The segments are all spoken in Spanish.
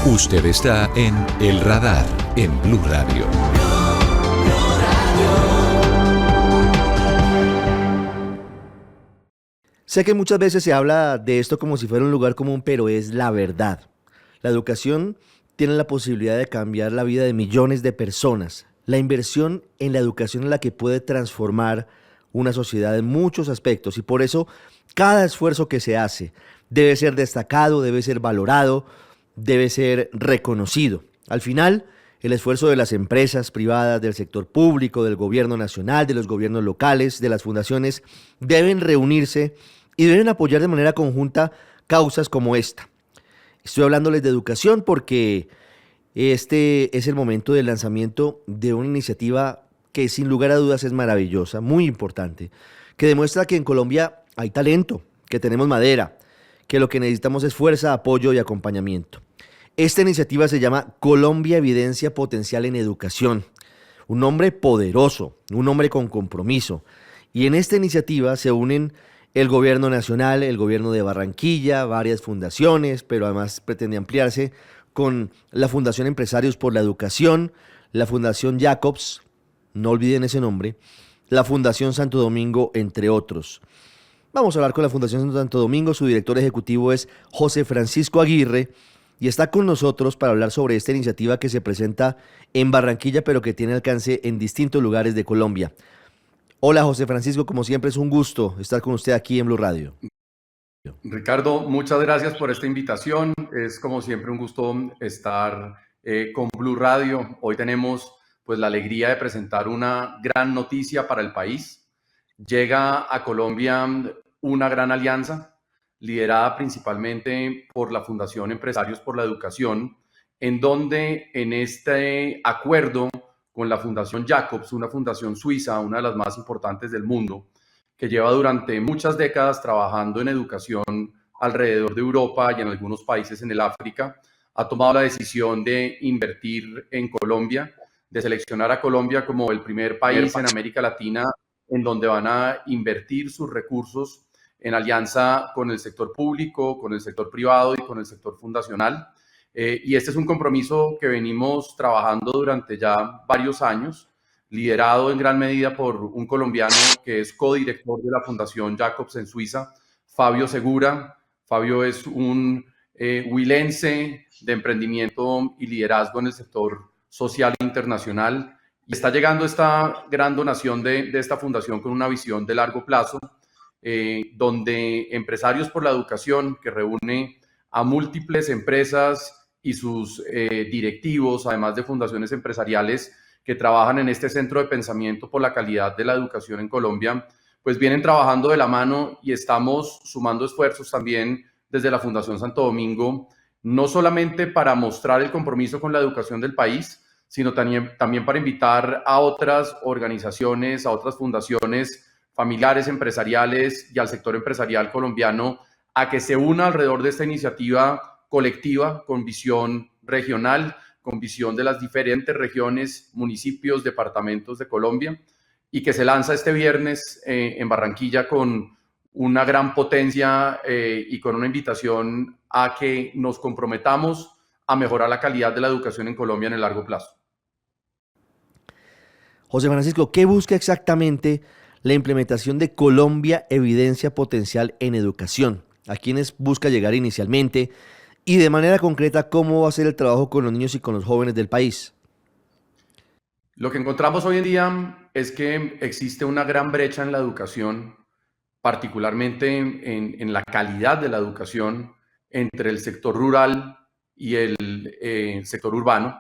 Usted está en El Radar en Blue Radio. Sé que muchas veces se habla de esto como si fuera un lugar común, pero es la verdad. La educación tiene la posibilidad de cambiar la vida de millones de personas. La inversión en la educación es la que puede transformar una sociedad en muchos aspectos y por eso cada esfuerzo que se hace debe ser destacado, debe ser valorado, debe ser reconocido. Al final, el esfuerzo de las empresas privadas, del sector público, del gobierno nacional, de los gobiernos locales, de las fundaciones, deben reunirse y deben apoyar de manera conjunta causas como esta. Estoy hablándoles de educación porque este es el momento del lanzamiento de una iniciativa que sin lugar a dudas es maravillosa, muy importante, que demuestra que en Colombia hay talento, que tenemos madera, que lo que necesitamos es fuerza, apoyo y acompañamiento. Esta iniciativa se llama Colombia Evidencia Potencial en Educación. Un nombre poderoso, un nombre con compromiso. Y en esta iniciativa se unen el gobierno nacional, el gobierno de Barranquilla, varias fundaciones, pero además pretende ampliarse con la Fundación Empresarios por la Educación, la Fundación Jacobs, no olviden ese nombre, la Fundación Santo Domingo, entre otros. Vamos a hablar con la Fundación Santo Domingo, su director ejecutivo es José Francisco Aguirre y está con nosotros para hablar sobre esta iniciativa que se presenta en Barranquilla, pero que tiene alcance en distintos lugares de Colombia. Hola José Francisco, como siempre es un gusto estar con usted aquí en Blue Radio. Ricardo, muchas gracias por esta invitación. Es como siempre un gusto estar con Blue Radio. Hoy tenemos pues la alegría de presentar una gran noticia para el país. Llega a Colombia una gran alianza liderada principalmente por la Fundación Empresarios por la Educación, en donde en este acuerdo con la Fundación Jacobs, una fundación suiza, una de las más importantes del mundo, que lleva durante muchas décadas trabajando en educación alrededor de Europa y en algunos países en el África, ha tomado la decisión de invertir en Colombia, de seleccionar a Colombia como el primer país en América Latina en donde van a invertir sus recursos en alianza con el sector público, con el sector privado y con el sector fundacional. Y este es un compromiso que venimos trabajando durante ya varios años, liderado en gran medida por un colombiano que es codirector de la Fundación Jacobs en Suiza, Fabio Segura. Fabio es un huilense de emprendimiento y liderazgo en el sector social internacional y está llegando esta gran donación de esta fundación con una visión de largo plazo, donde Empresarios por la Educación, que reúne a múltiples empresas y sus directivos, además de fundaciones empresariales, que trabajan en este centro de pensamiento por la calidad de la educación en Colombia, pues vienen trabajando de la mano y estamos sumando esfuerzos también desde la Fundación Santo Domingo, no solamente para mostrar el compromiso con la educación del país, sino también para invitar a otras organizaciones, a otras fundaciones familiares, empresariales y al sector empresarial colombiano a que se una alrededor de esta iniciativa colectiva con visión regional, con visión de las diferentes regiones, municipios, departamentos de Colombia y que se lanza este viernes en Barranquilla con una gran potencia y con una invitación a que nos comprometamos a mejorar la calidad de la educación en Colombia en el largo plazo. José Francisco, ¿qué busca exactamente la implementación de Colombia Evidencia Potencial en Educación? ¿A quiénes busca llegar inicialmente? Y de manera concreta, ¿cómo va a ser el trabajo con los niños y con los jóvenes del país? Lo que encontramos hoy en día es que existe una gran brecha en la educación, particularmente en la calidad de la educación entre el sector rural y el sector urbano.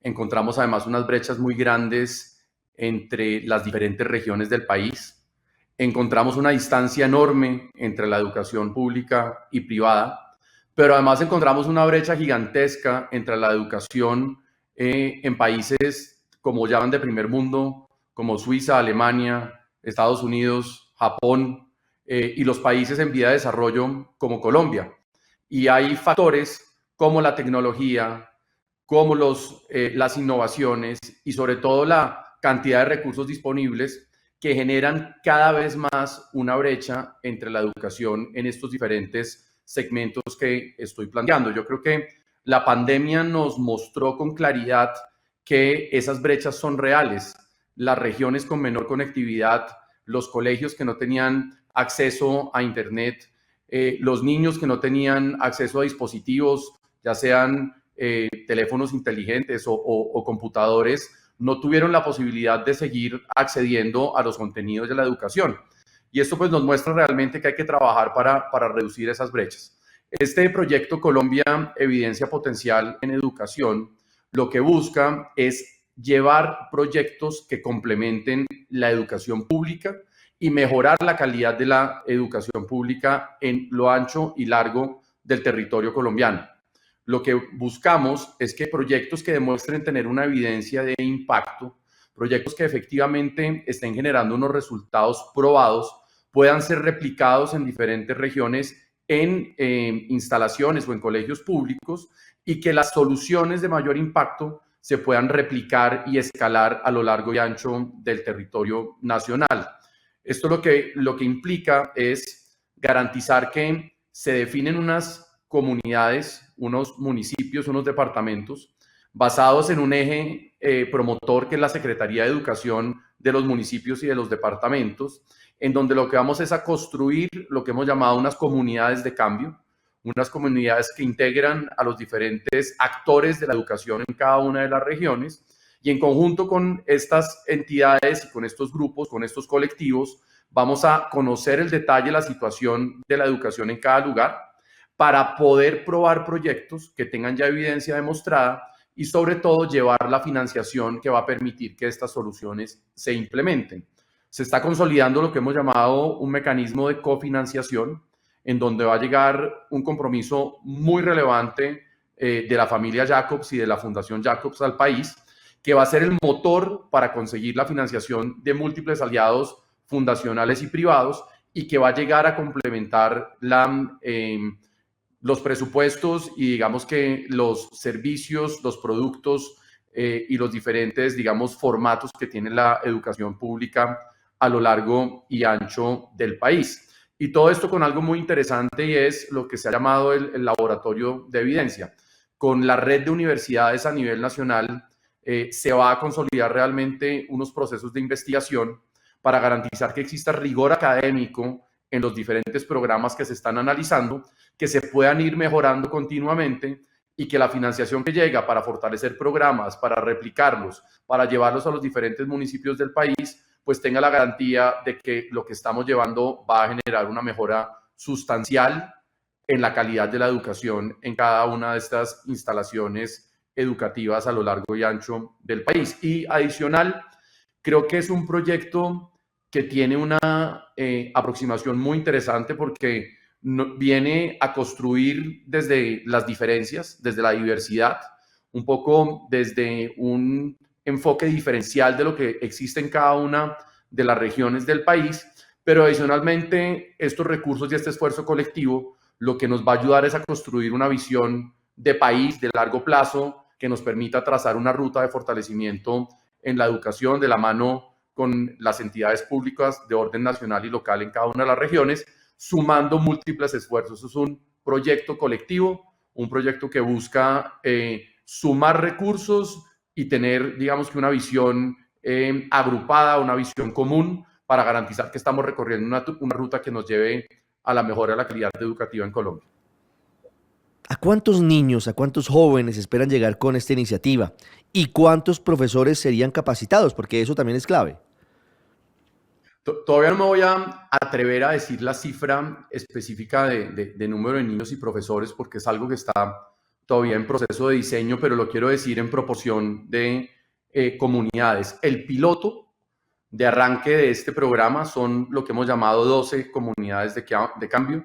Encontramos además unas brechas muy grandes entre las diferentes regiones del país. Encontramos una distancia enorme entre la educación pública y privada, pero además encontramos una brecha gigantesca entre la educación en países como llaman de primer mundo, como Suiza, Alemania, Estados Unidos, Japón y los países en vía de desarrollo como Colombia. Y hay factores como la tecnología, como las innovaciones y sobre todo la cantidad de recursos disponibles que generan cada vez más una brecha entre la educación en estos diferentes segmentos que estoy planteando. Yo creo que la pandemia nos mostró con claridad que esas brechas son reales. Las regiones con menor conectividad, los colegios que no tenían acceso a Internet, los niños que no tenían acceso a dispositivos, ya sean teléfonos inteligentes o computadores, no tuvieron la posibilidad de seguir accediendo a los contenidos de la educación. Y esto pues nos muestra realmente que hay que trabajar para reducir esas brechas. Este proyecto Colombia Evidencia Potencial en Educación lo que busca es llevar proyectos que complementen la educación pública y mejorar la calidad de la educación pública en lo ancho y largo del territorio colombiano. Lo que buscamos es que proyectos que demuestren tener una evidencia de impacto, proyectos que efectivamente estén generando unos resultados probados, puedan ser replicados en diferentes regiones en instalaciones o en colegios públicos y que las soluciones de mayor impacto se puedan replicar y escalar a lo largo y ancho del territorio nacional. Esto lo que implica es garantizar que se definen unas comunidades, unos municipios, unos departamentos basados en un eje promotor que es la Secretaría de Educación de los municipios y de los departamentos, en donde lo que vamos es a construir lo que hemos llamado unas comunidades de cambio, unas comunidades que integran a los diferentes actores de la educación en cada una de las regiones y en conjunto con estas entidades y con estos grupos, con estos colectivos, vamos a conocer el detalle, la situación de la educación en cada lugar para poder probar proyectos que tengan ya evidencia demostrada y sobre todo llevar la financiación que va a permitir que estas soluciones se implementen. Se está consolidando lo que hemos llamado un mecanismo de cofinanciación, en donde va a llegar un compromiso muy relevante de la familia Jacobs y de la Fundación Jacobs al país, que va a ser el motor para conseguir la financiación de múltiples aliados fundacionales y privados y que va a llegar a complementar los presupuestos y digamos que los servicios, los productos y los diferentes, digamos, formatos que tiene la educación pública a lo largo y ancho del país. Y todo esto con algo muy interesante y es lo que se ha llamado el laboratorio de evidencia. Con la red de universidades a nivel nacional se va a consolidar realmente unos procesos de investigación para garantizar que exista rigor académico en los diferentes programas que se están analizando, que se puedan ir mejorando continuamente y que la financiación que llega para fortalecer programas, para replicarlos, para llevarlos a los diferentes municipios del país, pues tenga la garantía de que lo que estamos llevando va a generar una mejora sustancial en la calidad de la educación en cada una de estas instalaciones educativas a lo largo y ancho del país. Y adicional, creo que es un proyecto que tiene una aproximación muy interesante porque viene a construir desde las diferencias, desde la diversidad, un poco desde un enfoque diferencial de lo que existe en cada una de las regiones del país, pero adicionalmente estos recursos y este esfuerzo colectivo lo que nos va a ayudar es a construir una visión de país de largo plazo que nos permita trazar una ruta de fortalecimiento en la educación de la mano con las entidades públicas de orden nacional y local en cada una de las regiones, sumando múltiples esfuerzos. Es un proyecto colectivo, un proyecto que busca sumar recursos y tener, digamos que una visión agrupada, una visión común para garantizar que estamos recorriendo una ruta que nos lleve a la mejora de la calidad educativa en Colombia. ¿A cuántos niños, a cuántos jóvenes esperan llegar con esta iniciativa? ¿Y cuántos profesores serían capacitados? Porque eso también es clave. Todavía no me voy a atrever a decir la cifra específica de número de niños y profesores porque es algo que está todavía en proceso de diseño, pero lo quiero decir en proporción de comunidades. El piloto de arranque de este programa son lo que hemos llamado 12 comunidades de cambio.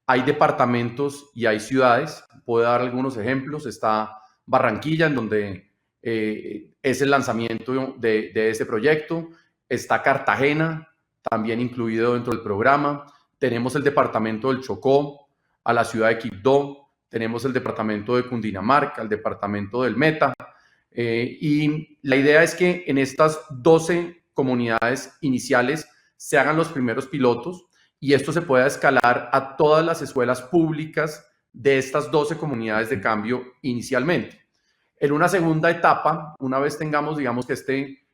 Hay departamentos y hay ciudades. Puedo dar algunos ejemplos. Está Barranquilla, en donde es el lanzamiento de ese proyecto. Está Cartagena, también incluido dentro del programa. Tenemos el departamento del Chocó, a la ciudad de Quibdó. Tenemos el departamento de Cundinamarca, el departamento del Meta. Y la idea es que en estas 12 comunidades iniciales se hagan los primeros pilotos y esto se pueda escalar a todas las escuelas públicas de estas 12 comunidades de cambio inicialmente. En una segunda etapa, una vez tengamos, digamos, que este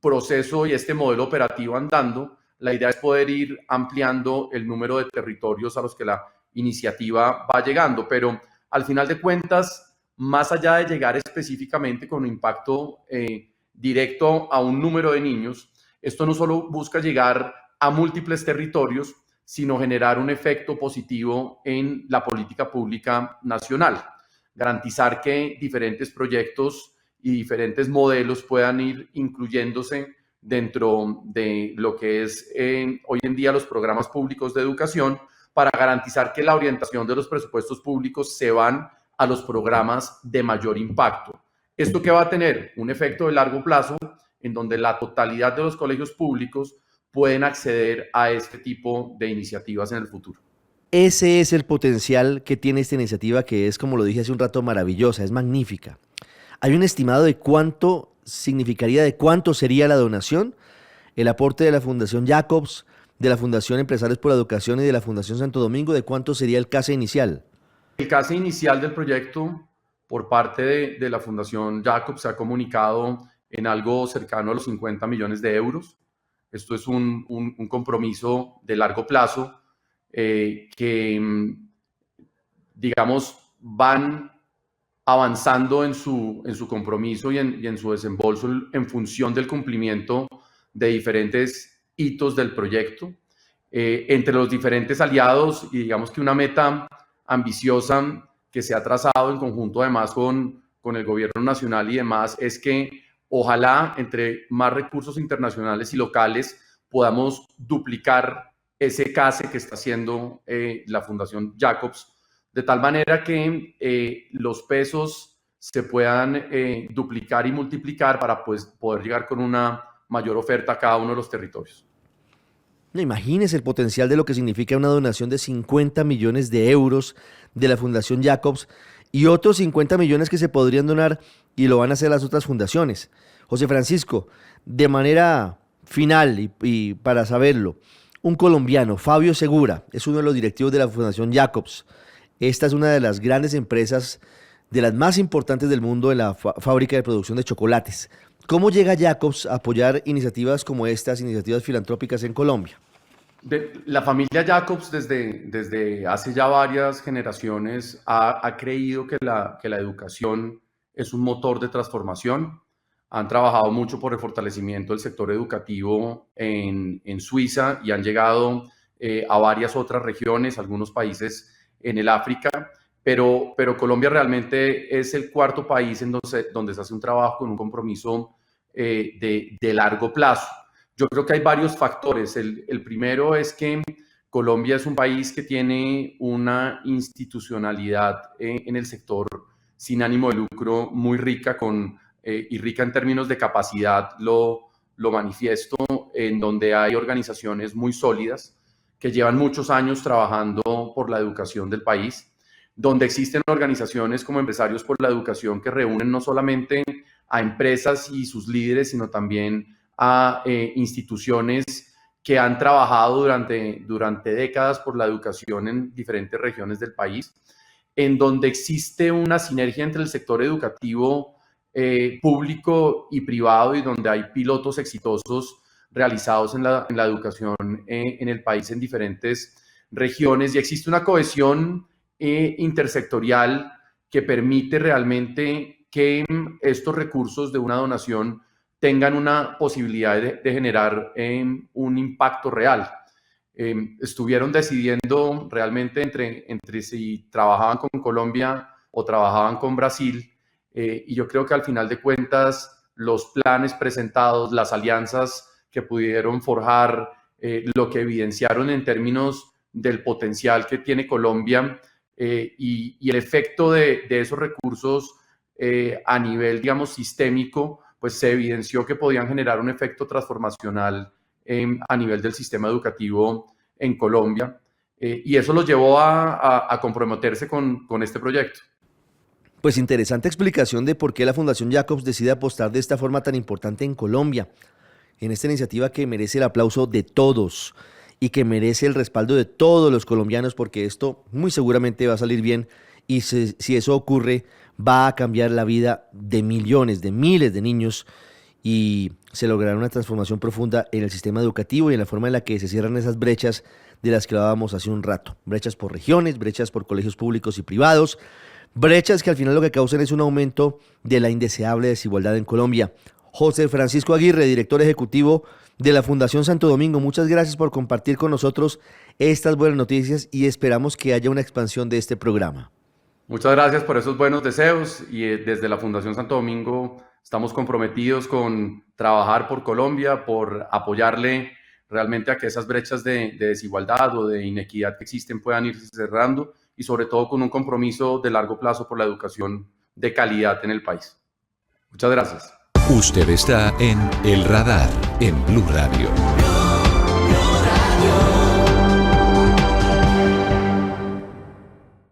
proceso y este modelo operativo andando, la idea es poder ir ampliando el número de territorios a los que la iniciativa va llegando, pero al final de cuentas, más allá de llegar específicamente con un impacto directo a un número de niños, esto no solo busca llegar a múltiples territorios, sino generar un efecto positivo en la política pública nacional. Garantizar que diferentes proyectos y diferentes modelos puedan ir incluyéndose dentro de lo que es hoy en día los programas públicos de educación, para garantizar que la orientación de los presupuestos públicos se van a los programas de mayor impacto. ¿Esto qué va a tener? Un efecto de largo plazo en donde la totalidad de los colegios públicos pueden acceder a este tipo de iniciativas en el futuro. Ese es el potencial que tiene esta iniciativa, que es, como lo dije hace un rato, maravillosa, es magnífica. ¿Hay un estimado de cuánto significaría, de cuánto sería la donación? El aporte de la Fundación Jacobs, de la Fundación Empresarios por la Educación y de la Fundación Santo Domingo, ¿de cuánto sería el CASE inicial? El CASE inicial del proyecto por parte de la Fundación Jacobs se ha comunicado en algo cercano a los 50 millones de euros. Esto es un compromiso de largo plazo que, digamos, van avanzando en su compromiso y en su desembolso en función del cumplimiento de diferentes hitos del proyecto. Entre los diferentes aliados, y digamos que una meta ambiciosa que se ha trazado en conjunto además con el gobierno nacional y demás, es que ojalá entre más recursos internacionales y locales podamos duplicar ese CASE que está haciendo la Fundación Jacobs, de tal manera que los pesos se puedan duplicar y multiplicar para pues, poder llegar con una mayor oferta a cada uno de los territorios. Imagínese el potencial de lo que significa una donación de 50 millones de euros de la Fundación Jacobs y otros 50 millones que se podrían donar y lo van a hacer las otras fundaciones. José Francisco, de manera final y para saberlo, un colombiano, Fabio Segura, es uno de los directivos de la Fundación Jacobs. Esta es una de las grandes empresas, de las más importantes del mundo en la fábrica de producción de chocolates. ¿Cómo llega Jacobs a apoyar iniciativas como estas, iniciativas filantrópicas en Colombia? La familia Jacobs desde hace ya varias generaciones ha creído que la educación es un motor de transformación. Han trabajado mucho por el fortalecimiento del sector educativo en Suiza y han llegado a varias otras regiones, algunos países en el África, pero Colombia realmente es el cuarto país en donde se hace un trabajo con un compromiso de largo plazo. Yo creo que hay varios factores. El primero es que Colombia es un país que tiene una institucionalidad en el sector sin ánimo de lucro muy rica y rica en términos de capacidad, lo manifiesto, en donde hay organizaciones muy sólidas que llevan muchos años trabajando por la educación del país, donde existen organizaciones como Empresarios por la Educación que reúnen no solamente a empresas y sus líderes, sino también a instituciones que han trabajado durante décadas por la educación en diferentes regiones del país, en donde existe una sinergia entre el sector educativo público y privado y donde hay pilotos exitosos realizados en la educación en el país en diferentes regiones, y existe una cohesión intersectorial que permite realmente que estos recursos de una donación tengan una posibilidad de generar un impacto real. Estuvieron decidiendo realmente entre si trabajaban con Colombia o trabajaban con Brasil, y yo creo que al final de cuentas los planes presentados, las alianzas que pudieron forjar, lo que evidenciaron en términos del potencial que tiene Colombia y el efecto de esos recursos a nivel, digamos, sistémico, pues se evidenció que podían generar un efecto transformacional a nivel del sistema educativo en Colombia, y eso los llevó a comprometerse con este proyecto. Pues interesante explicación de por qué la Fundación Jacobs decide apostar de esta forma tan importante en Colombia, en esta iniciativa que merece el aplauso de todos. y que merece el respaldo de todos los colombianos, porque esto muy seguramente va a salir bien y si eso ocurre va a cambiar la vida de millones, de miles de niños y se logrará una transformación profunda en el sistema educativo y en la forma en la que se cierran esas brechas de las que hablábamos hace un rato. Brechas por regiones, brechas por colegios públicos y privados, brechas que al final lo que causan es un aumento de la indeseable desigualdad en Colombia. José Francisco Aguirre, director ejecutivo de la Fundación Santo Domingo, muchas gracias por compartir con nosotros estas buenas noticias y esperamos que haya una expansión de este programa. Muchas gracias por esos buenos deseos y desde la Fundación Santo Domingo estamos comprometidos con trabajar por Colombia, por apoyarle realmente a que esas brechas de desigualdad o de inequidad que existen puedan irse cerrando y sobre todo con un compromiso de largo plazo por la educación de calidad en el país. Muchas gracias. Usted está en El Radar en Blue Radio.